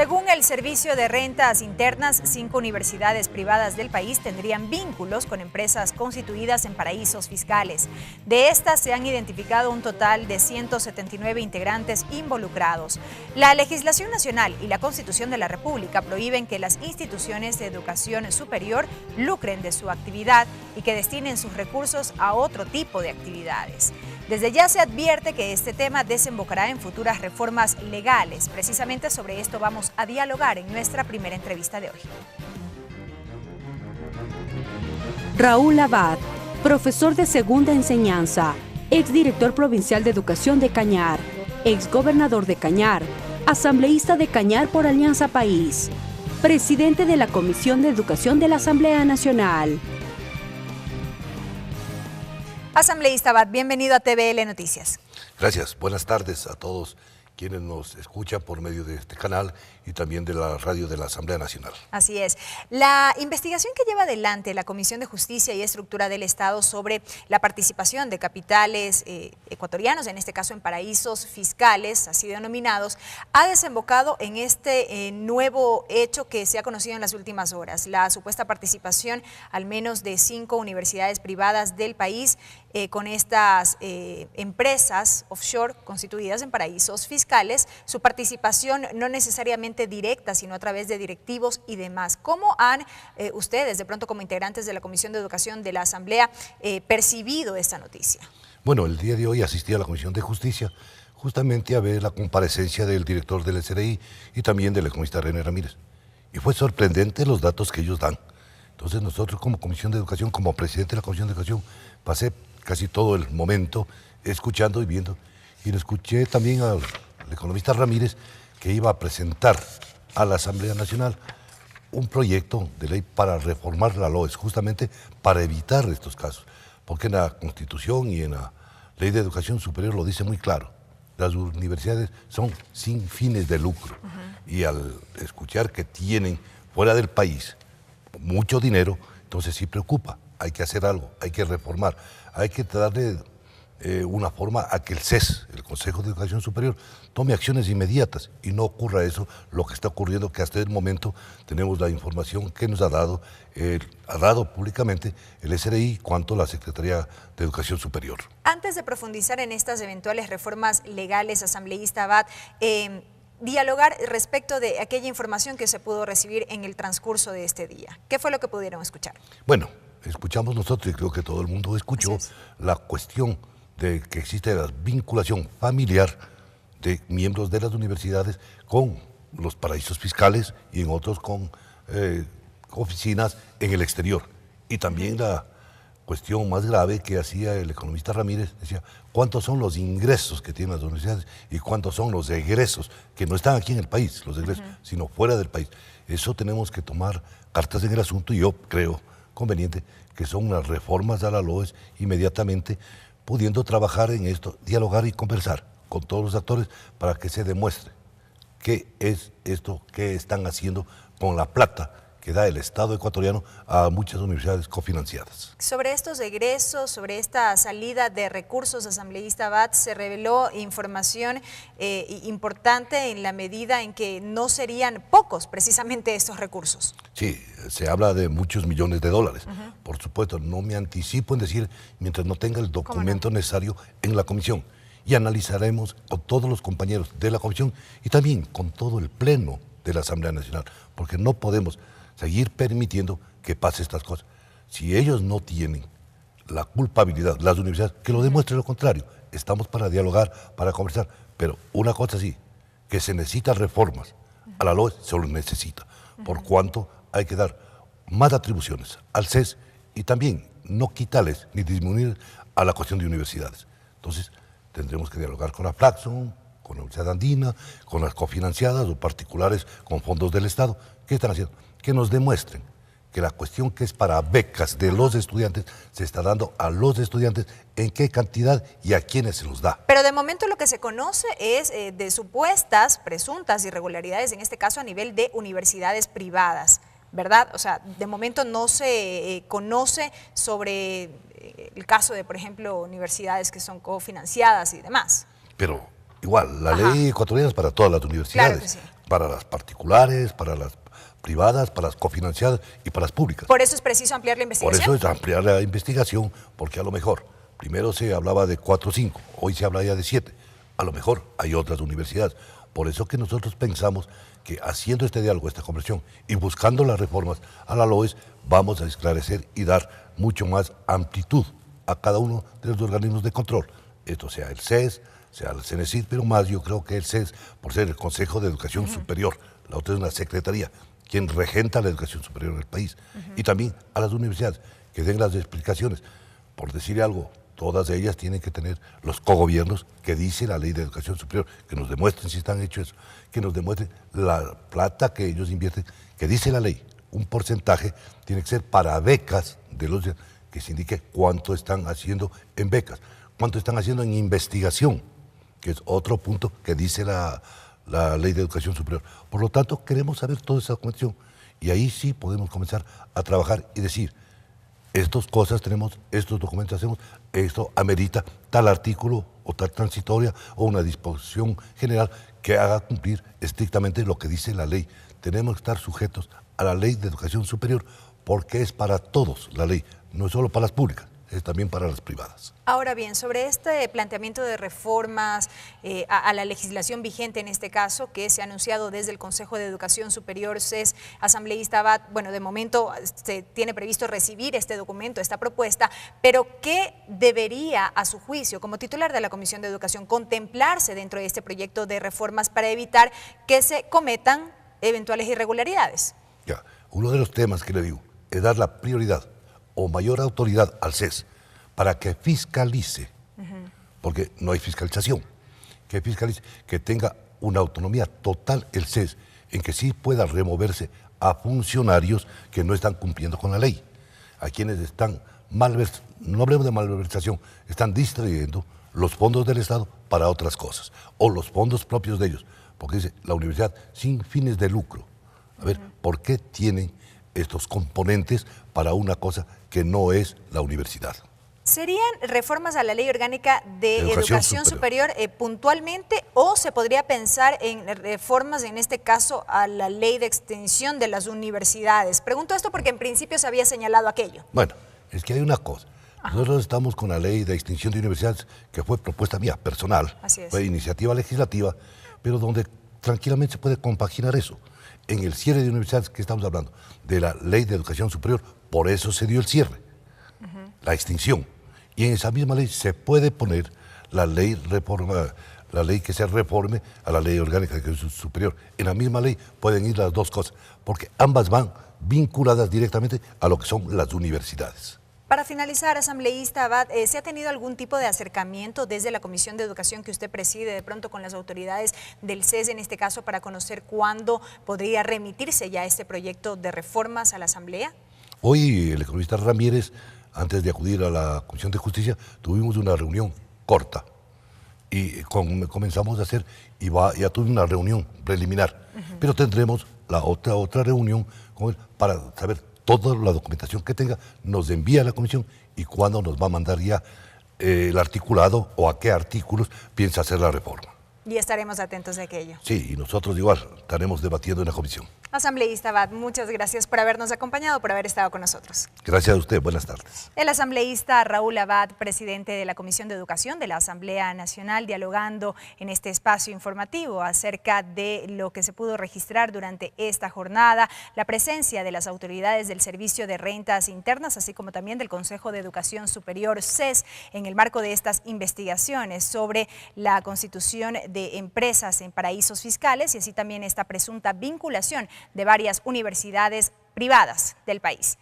Según el Servicio de Rentas Internas, 5 universidades privadas del país tendrían vínculos con empresas constituidas en paraísos fiscales. De estas se han identificado un total de 179 integrantes involucrados. La legislación nacional y la Constitución de la República prohíben que las instituciones de educación superior lucren de su actividad y que destinen sus recursos a otro tipo de actividades. Desde ya se advierte que este tema desembocará en futuras reformas legales. Precisamente sobre esto vamos a dialogar en nuestra primera entrevista de hoy. Raúl Abad, profesor de segunda enseñanza, exdirector provincial de Educación de Cañar, exgobernador de Cañar, asambleísta de Cañar por Alianza País, presidente de la Comisión de Educación de la Asamblea Nacional. Asambleísta Abad, bienvenido a TVL Noticias. Gracias, buenas tardes a todos quienes nos escuchan por medio de este canal y también de la radio de la Asamblea Nacional. Así es. La investigación que lleva adelante la Comisión de Justicia y Estructura del Estado sobre la participación de capitales ecuatorianos, en este caso en paraísos fiscales, así denominados, ha desembocado en este nuevo hecho que se ha conocido en las últimas horas, la supuesta participación al menos de 5 universidades privadas del país con estas empresas offshore constituidas en paraísos fiscales, su participación no necesariamente directa, sino a través de directivos y demás. ¿Cómo han ustedes, de pronto como integrantes de la Comisión de Educación de la Asamblea, percibido esta noticia? Bueno, el día de hoy asistí a la Comisión de Justicia justamente a ver la comparecencia del director del SRI y también del economista René Ramírez. Y fue sorprendente los datos que ellos dan. Entonces nosotros como Comisión de Educación, como presidente de la Comisión de Educación, pasé casi todo el momento escuchando y viendo. Y lo escuché también al economista Ramírez, que iba a presentar a la Asamblea Nacional un proyecto de ley para reformar la LOES, justamente para evitar estos casos. Porque en la Constitución y en la Ley de Educación Superior lo dice muy claro, las universidades son sin fines de lucro. Y al escuchar que tienen fuera del país mucho dinero, entonces sí preocupa, hay que hacer algo, hay que reformar, hay que darle una forma a que el CES, el Consejo de Educación Superior, tome acciones inmediatas y no ocurra eso, lo que está ocurriendo, que hasta el momento tenemos la información que nos ha dado públicamente el SRI cuanto a la Secretaría de Educación Superior. Antes de profundizar en estas eventuales reformas legales, asambleísta Abad, dialogar respecto de aquella información que se pudo recibir en el transcurso de este día. ¿Qué fue lo que pudieron escuchar? Bueno, escuchamos nosotros y creo que todo el mundo escuchó la cuestión de que existe la vinculación familiar de miembros de las universidades con los paraísos fiscales y en otros con oficinas en el exterior. Y también la cuestión más grave que hacía el economista Ramírez, decía, ¿cuántos son los ingresos que tienen las universidades y cuántos son los egresos que no están aquí en el país, los egresos, sino fuera del país? Eso tenemos que tomar cartas en el asunto y yo creo conveniente que son unas reformas a la LOES inmediatamente, pudiendo trabajar en esto, dialogar y conversar con todos los actores para que se demuestre qué es esto, qué están haciendo con la plata que da el Estado ecuatoriano a muchas universidades cofinanciadas. Sobre estos egresos, sobre esta salida de recursos, asambleísta Abad, se reveló información importante en la medida en que no serían pocos precisamente estos recursos. Sí, se habla de muchos millones de dólares. Por supuesto, no me anticipo en decir mientras no tenga el documento necesario en la comisión. Y analizaremos con todos los compañeros de la comisión y también con todo el pleno de la Asamblea Nacional, porque no podemos seguir permitiendo que pase estas cosas. Si ellos no tienen la culpabilidad, las universidades, que lo demuestren lo contrario. Estamos para dialogar, para conversar, pero una cosa sí, que se necesitan reformas. A la LOES se lo necesita, por cuanto hay que dar más atribuciones al CES y también no quitarles ni disminuir a la cuestión de universidades. Entonces, tendremos que dialogar con la Flaxon, con la Universidad Andina, con las cofinanciadas o particulares con fondos del Estado. ¿Qué están haciendo? Que nos demuestren que la cuestión que es para becas de los estudiantes se está dando a los estudiantes, en qué cantidad y a quiénes se los da. Pero de momento lo que se conoce es de supuestas, presuntas irregularidades, en este caso a nivel de universidades privadas, ¿verdad? O sea, de momento no se conoce sobre el caso de, por ejemplo, universidades que son cofinanciadas y demás. Pero igual, la ley ecuatoriana es para todas las universidades. Claro que sí. para las particulares, para las privadas, para las cofinanciadas y para las públicas. ¿Por eso es preciso ampliar la Por investigación? eso es ampliar la investigación, porque a lo mejor, primero se hablaba de 4 o 5, hoy se habla ya de 7. A lo mejor hay otras universidades. Por eso que nosotros pensamos que haciendo este diálogo, esta conversión y buscando las reformas a la LOES, vamos a esclarecer y dar mucho más amplitud a cada uno de los organismos de control. Esto sea el CES, sea el CENESID, pero más yo creo que el CES, por ser el Consejo de Educación Superior, la otra es una secretaría, quien regenta la educación superior en el país, y también a las universidades, que den las explicaciones. Por decir algo, todas ellas tienen que tener los cogobiernos que dice la Ley de Educación Superior, que nos demuestren si están hechos eso, que nos demuestren la plata que ellos invierten, que dice la ley, un porcentaje tiene que ser para becas de los que se indique cuánto están haciendo en becas, cuánto están haciendo en investigación, que es otro punto que dice la Ley de Educación Superior. Por lo tanto, queremos saber toda esa documentación y ahí sí podemos comenzar a trabajar y decir, estas cosas tenemos, estos documentos hacemos, esto amerita tal artículo o tal transitoria o una disposición general que haga cumplir estrictamente lo que dice la ley. Tenemos que estar sujetos a la Ley de Educación Superior porque es para todos la ley, no es solo para las públicas, es también para las privadas. Ahora bien, sobre este planteamiento de reformas a la legislación vigente en este caso, que se ha anunciado desde el Consejo de Educación Superior, CES, asambleísta Abad, bueno, de momento se tiene previsto recibir este documento, esta propuesta, pero ¿qué debería, a su juicio, como titular de la Comisión de Educación, contemplarse dentro de este proyecto de reformas para evitar que se cometan eventuales irregularidades? Ya, uno de los temas que le digo es dar la prioridad o mayor autoridad al CES para que fiscalice, porque no hay fiscalización, que fiscalice, que tenga una autonomía total el CES, en que sí pueda removerse a funcionarios que no están cumpliendo con la ley, a quienes están no hablemos de malversación, están distrayendo los fondos del Estado para otras cosas, o los fondos propios de ellos, porque dice la universidad sin fines de lucro. A ver, ¿por qué tienen estos componentes para una cosa que no es la universidad? ¿Serían reformas a la Ley Orgánica de Educación Superior puntualmente o se podría pensar en reformas, en este caso, a la Ley de Extensión de las Universidades? Pregunto esto porque en principio se había señalado aquello. Bueno, es que hay una cosa. Nosotros estamos con la Ley de Extinción de Universidades que fue propuesta mía, personal. Así es. Fue iniciativa legislativa, pero donde tranquilamente se puede compaginar eso. En el cierre de universidades que estamos hablando, de la Ley de Educación Superior, por eso se dio el cierre, la extinción. Y en esa misma ley se puede poner la ley que se reforme a la Ley Orgánica de Educación Superior. En la misma ley pueden ir las dos cosas, porque ambas van vinculadas directamente a lo que son las universidades. Para finalizar, asambleísta Abad, ¿se ha tenido algún tipo de acercamiento desde la Comisión de Educación que usted preside de pronto con las autoridades del CES en este caso para conocer cuándo podría remitirse ya este proyecto de reformas a la Asamblea? Hoy el economista Ramírez, antes de acudir a la Comisión de Justicia, tuvimos una reunión corta y comenzamos a hacer, ya tuve una reunión preliminar, pero tendremos la otra reunión con él para saber toda la documentación que tenga, nos envía a la comisión y cuándo nos va a mandar ya el articulado o a qué artículos piensa hacer la reforma. Y estaremos atentos de aquello. Sí, y nosotros igual estaremos debatiendo en la comisión. Asambleísta Abad, muchas gracias por habernos acompañado, por haber estado con nosotros. Gracias a usted, buenas tardes. El asambleísta Raúl Abad, presidente de la Comisión de Educación de la Asamblea Nacional, dialogando en este espacio informativo acerca de lo que se pudo registrar durante esta jornada, la presencia de las autoridades del Servicio de Rentas Internas, así como también del Consejo de Educación Superior, CES, en el marco de estas investigaciones sobre la constitución de empresas en paraísos fiscales y así también esta presunta vinculación de varias universidades privadas del país.